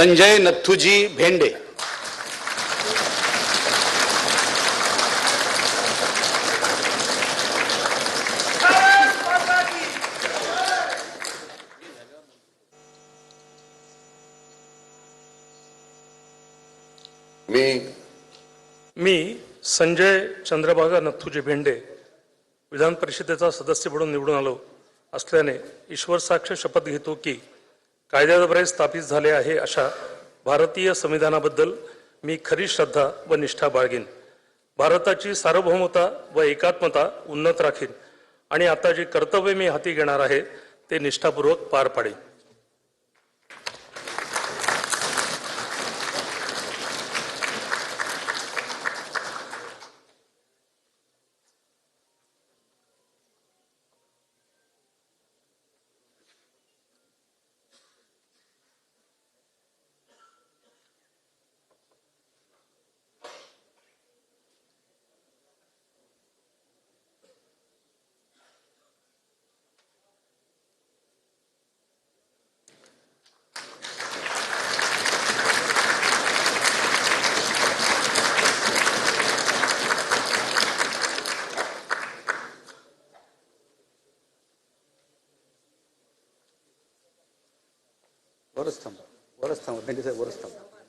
संजय नथुजी भेंडे। मी संजय चंद्रभागा नथुजी भेंडे विधान परिषदेचा सदस्य म्हणून निवडून आलो असल्याने ईश्वर साक्ष शपथ घेतो की कायद्याद्वारे स्थापित झाले आहे अशा भारतीय संविधानाबद्दल मी खरी श्रद्धा व निष्ठा बाळगीन, भारताची सार्वभौमता व एकात्मता उन्नत राखीन आणि आता जे कर्तव्य मी हाती घेणार आहे ते निष्ठापूर्वक पार पाडेन। वरच थांबा, भेंडे साहेब वरच थांबा।